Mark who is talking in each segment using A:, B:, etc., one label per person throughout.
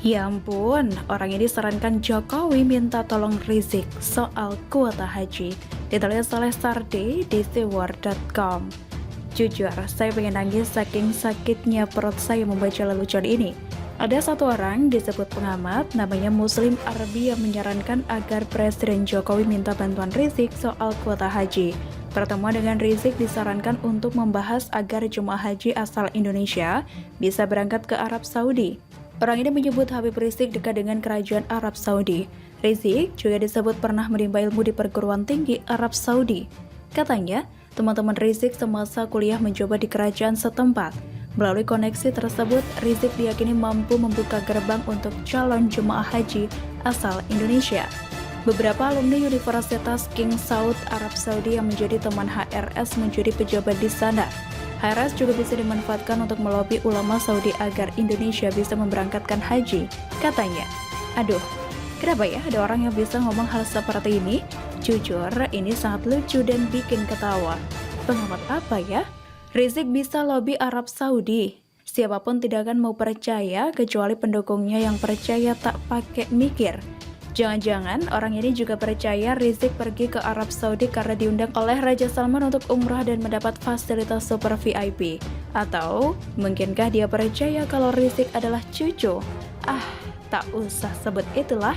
A: Ya ampun, orang ini sarankan Jokowi minta tolong Rizik soal kuota haji. Ditulis oleh Sardi di sewar.com. Jujur, saya pengen nangis saking sakitnya perut saya membaca lelucon ini. Ada satu orang disebut pengamat, namanya Muslim Arabi yang menyarankan agar Presiden Jokowi minta bantuan Rizik soal kuota haji. Pertemuan dengan Rizik disarankan untuk membahas agar jemaah haji asal Indonesia bisa berangkat ke Arab Saudi. Orang ini menyebut Habib Rizik dekat dengan kerajaan Arab Saudi. Rizik juga disebut pernah menimba ilmu di perguruan tinggi Arab Saudi. Katanya, teman-teman Rizik semasa kuliah mencoba di kerajaan setempat. Melalui koneksi tersebut, Rizik diyakini mampu membuka gerbang untuk calon jemaah haji asal Indonesia. Beberapa alumni Universitas King Saud Arab Saudi yang menjadi teman HRS menjadi pejabat di sana. HRS juga bisa dimanfaatkan untuk melobi ulama Saudi agar Indonesia bisa memberangkatkan haji, katanya. Aduh, kenapa ya ada orang yang bisa ngomong hal seperti ini? Jujur, ini sangat lucu dan bikin ketawa. Pengamat apa ya? Rizik bisa lobi Arab Saudi. Siapapun tidak akan mau percaya kecuali pendukungnya yang percaya tak pakai mikir. Jangan-jangan orang ini juga percaya Rizik pergi ke Arab Saudi karena diundang oleh Raja Salman untuk umrah dan mendapat fasilitas super VIP. Atau mungkinkah dia percaya kalau Rizik adalah cucu? Tak usah sebut itulah.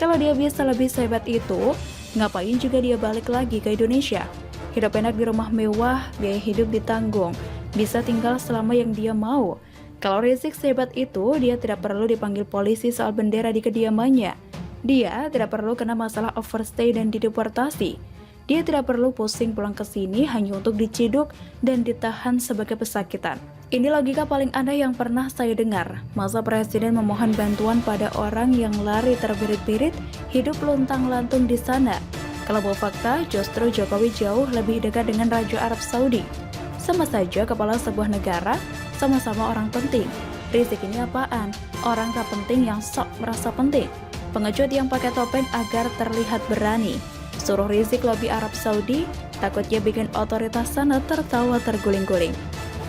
A: Kalau dia bisa lebih sehebat itu, ngapain juga dia balik lagi ke Indonesia? Hidup enak di rumah mewah, biaya hidup ditanggung, bisa tinggal selama yang dia mau. Kalau Rizik sehebat itu, dia tidak perlu dipanggil polisi soal bendera di kediamannya. Dia tidak perlu kena masalah overstay dan dideportasi. Dia tidak perlu pusing pulang ke sini hanya untuk diciduk dan ditahan sebagai pesakitan. Ini logika paling aneh yang pernah saya dengar. Masa presiden memohon bantuan pada orang yang lari terbirit-birit, hidup luntang-lantung di sana. Kalau mau fakta, justru Jokowi jauh lebih dekat dengan Raja Arab Saudi. Sama saja kepala sebuah negara, sama-sama orang penting. Rizik ini apaan? Orang tak penting yang sok merasa penting. Pengecut yang pakai topeng agar terlihat berani. Suruh Rizik lobi Arab Saudi, takutnya bikin otoritas sana tertawa terguling-guling.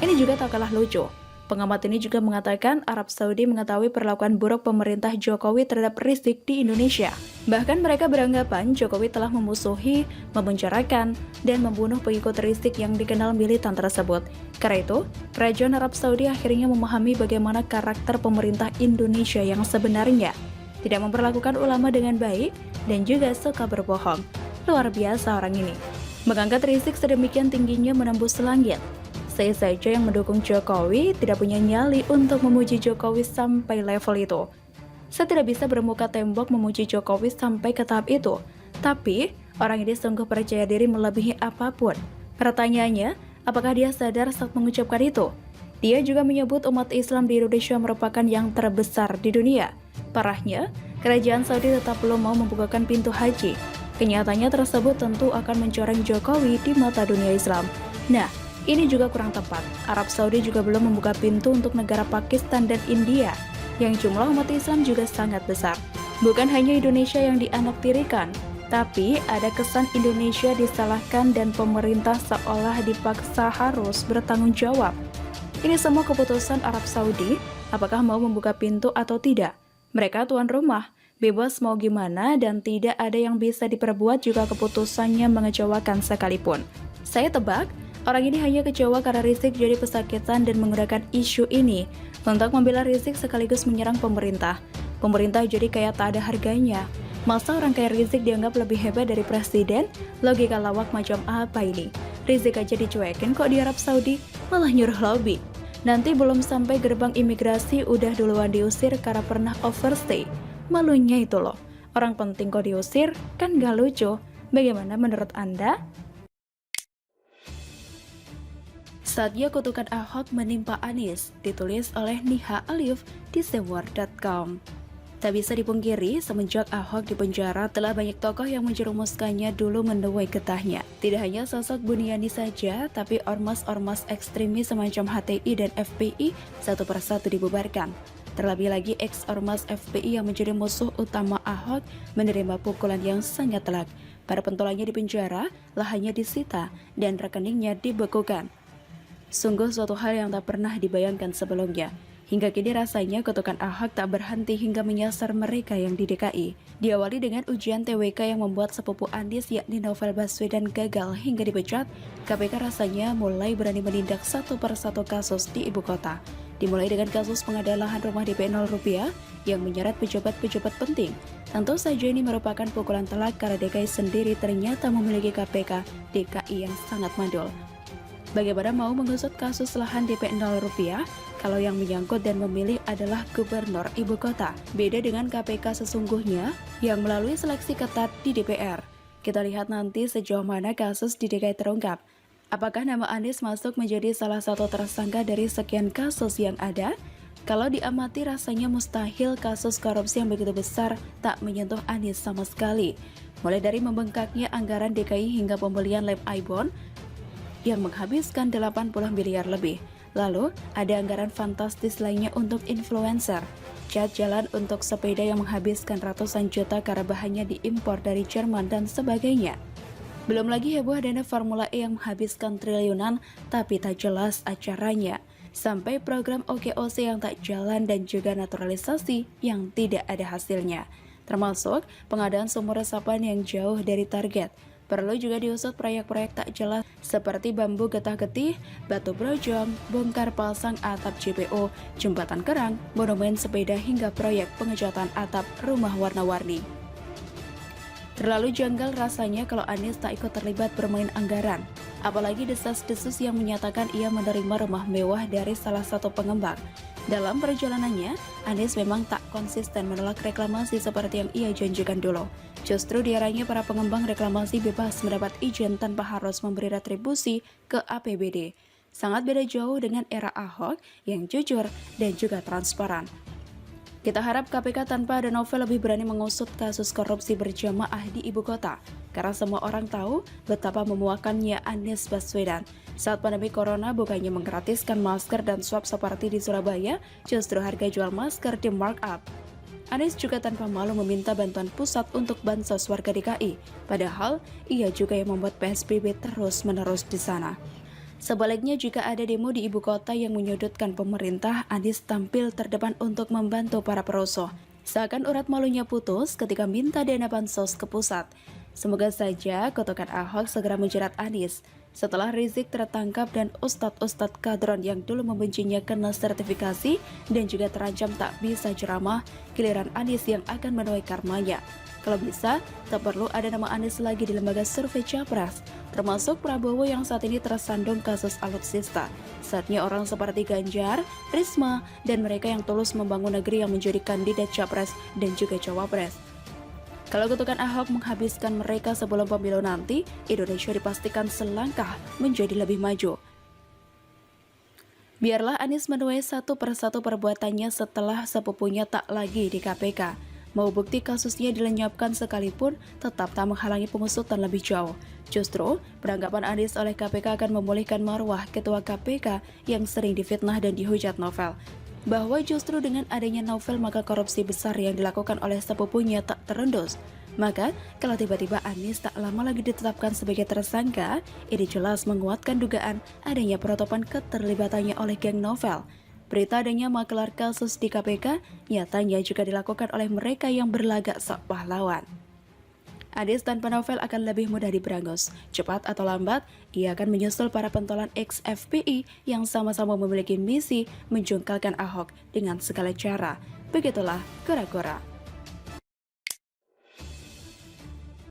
A: Ini juga tak kalah lucu. Pengamat ini juga mengatakan Arab Saudi mengetahui perlakuan buruk pemerintah Jokowi terhadap Rizik di Indonesia. Bahkan mereka beranggapan Jokowi telah memusuhi, memenjarakan, dan membunuh pengikut Rizik yang dikenal militan tersebut. Karena itu, Kerajaan Arab Saudi akhirnya memahami bagaimana karakter pemerintah Indonesia yang sebenarnya. Tidak memperlakukan ulama dengan baik, dan juga suka berbohong. Luar biasa orang ini. Mengangkat Rizik sedemikian tingginya menembus langit. Saya saja yang mendukung Jokowi tidak punya nyali untuk memuji Jokowi sampai level itu. Saya tidak bisa bermuka tembok memuji Jokowi sampai ke tahap itu. Tapi, orang ini sungguh percaya diri melebihi apapun. Pertanyaannya, apakah dia sadar saat mengucapkan itu? Dia juga menyebut umat Islam di Indonesia merupakan yang terbesar di dunia. Parahnya, kerajaan Saudi tetap belum mau membukakan pintu haji. Kenyataannya tersebut tentu akan mencoreng Jokowi di mata dunia Islam. Nah, ini juga kurang tepat. Arab Saudi juga belum membuka pintu untuk negara Pakistan dan India, yang jumlah umat Islam juga sangat besar. Bukan hanya Indonesia yang dianaktirikan, tapi ada kesan Indonesia disalahkan dan pemerintah seolah dipaksa harus bertanggung jawab. Ini semua keputusan Arab Saudi, apakah mau membuka pintu atau tidak. Mereka tuan rumah, bebas mau gimana dan tidak ada yang bisa diperbuat jika keputusannya mengecewakan sekalipun. Saya tebak, orang ini hanya kecewa karena Rizik jadi pesakitan dan menggunakan isu ini untuk membela Rizik sekaligus menyerang pemerintah. Pemerintah jadi kayak tak ada harganya. Masa orang kayak Rizik dianggap lebih hebat dari presiden? Logika lawak macam apa ini? Rizik aja dicuekin kok di Arab Saudi, malah nyuruh lobby. Nanti belum sampai gerbang imigrasi udah duluan diusir karena pernah overstay. Malunya itu loh. Orang penting kok diusir, kan gak lucu. Bagaimana menurut Anda? Saatnya kutukan Ahok menimpa Anies, ditulis oleh Niha Alif di sewar.com. Tak bisa dipungkiri, semenjak Ahok dipenjara, telah banyak tokoh yang menjerumuskannya dulu menuai getahnya. Tidak hanya sosok Buniani saja, tapi ormas-ormas ekstremis semacam HTI dan FPI satu persatu dibubarkan. Terlebih lagi ex-ormas FPI yang menjadi musuh utama Ahok menerima pukulan yang sangat telak. Para pentolannya dipenjara, lahannya disita, dan rekeningnya dibekukan. Sungguh suatu hal yang tak pernah dibayangkan sebelumnya. Hingga kini rasanya kutukan Ahok tak berhenti hingga menyasar mereka yang di DKI. Diawali dengan ujian TWK yang membuat sepupu Anies yakni Novel Baswedan gagal hingga dipecat, KPK rasanya mulai berani menindak satu persatu kasus di ibu kota. Dimulai dengan kasus pengadaan lahan rumah DP 0 rupiah yang menyeret pejabat-pejabat penting. Tentu saja ini merupakan pukulan telak karena DKI sendiri ternyata memiliki KPK DKI yang sangat mandul. Bagaimana mau mengusut kasus lahan DP 0 rupiah kalau yang menyangkut dan memilih adalah gubernur ibu kota? Beda dengan KPK sesungguhnya yang melalui seleksi ketat di DPR. Kita lihat nanti sejauh mana kasus di DKI terungkap. Apakah nama Anies masuk menjadi salah satu tersangka dari sekian kasus yang ada? Kalau diamati rasanya mustahil kasus korupsi yang begitu besar tak menyentuh Anies sama sekali. Mulai dari membengkaknya anggaran DKI hingga pembelian lab iBond yang menghabiskan 80 miliar lebih. Lalu, ada anggaran fantastis lainnya untuk influencer. Cat jalan untuk sepeda yang menghabiskan ratusan juta karena bahannya diimpor dari Jerman dan sebagainya. Belum lagi heboh dana Formula E yang menghabiskan triliunan tapi tak jelas acaranya. Sampai program OKOC yang tak jalan dan juga naturalisasi yang tidak ada hasilnya. Termasuk pengadaan sumur resapan yang jauh dari target. Perlu juga diusut proyek-proyek tak jelas seperti bambu getah-getih, batu brojong, bongkar pasang atap JPO, jembatan kerang, monumen sepeda hingga proyek pengecatan atap rumah warna-warni. Terlalu janggal rasanya kalau Anies tak ikut terlibat bermain anggaran. Apalagi desas-desus yang menyatakan ia menerima rumah mewah dari salah satu pengembang. Dalam perjalanannya, Anies memang tak konsisten menolak reklamasi seperti yang ia janjikan dulu. Justru diarahnya para pengembang reklamasi bebas mendapat izin tanpa harus memberi retribusi ke APBD. Sangat beda jauh dengan era Ahok yang jujur dan juga transparan. Kita harap KPK tanpa ada Novel lebih berani mengusut kasus korupsi berjamaah di ibu kota. Karena semua orang tahu betapa memuakannya Anies Baswedan. Saat pandemi corona bukannya menggratiskan masker dan swab seperti di Surabaya, justru harga jual masker di markup. Anies juga tanpa malu meminta bantuan pusat untuk bansos warga DKI. Padahal, ia juga yang membuat PSBB terus-menerus di sana. Sebaliknya, jika ada demo di ibu kota yang menyudutkan pemerintah, Anies tampil terdepan untuk membantu para perusuh. Seakan urat malunya putus ketika minta dana bansos ke pusat. Semoga saja kutukan Ahok segera menjerat Anies. Setelah Rizik tertangkap dan ustadz-ustadz kadron yang dulu membencinya kena sertifikasi dan juga terancam tak bisa ceramah, giliran Anies yang akan menuai karmanya. Kalau bisa, tak perlu ada nama Anies lagi di lembaga survei Capres, termasuk Prabowo yang saat ini tersandung kasus alutsista. Saatnya orang seperti Ganjar, Risma, dan mereka yang tulus membangun negeri yang menjadi kandidat Capres dan juga Cawapres. Kalau kutukan Ahok menghabiskan mereka sebelum pemilu nanti, Indonesia dipastikan selangkah menjadi lebih maju. Biarlah Anies menuai satu persatu perbuatannya setelah sepupunya tak lagi di KPK. Mau bukti kasusnya dilenyapkan sekalipun, tetap tak menghalangi pengusutan lebih jauh. Justru, penangkapan Anies oleh KPK akan memulihkan marwah Ketua KPK yang sering difitnah dan dihujat Novel. Bahwa justru dengan adanya Novel maka korupsi besar yang dilakukan oleh sepupunya tak terendus. Maka, kalau tiba-tiba Anies tak lama lagi ditetapkan sebagai tersangka, ini jelas menguatkan dugaan adanya perotopan keterlibatannya oleh geng Novel. Berita adanya makelar kasus di KPK nyatanya juga dilakukan oleh mereka yang berlagak sok pahlawan. Anies tanpa Novel akan lebih mudah diberangus. Cepat atau lambat, ia akan menyusul para pentolan ex-FPI yang sama-sama memiliki misi menjungkalkan Ahok dengan segala cara. Begitulah kura-kura.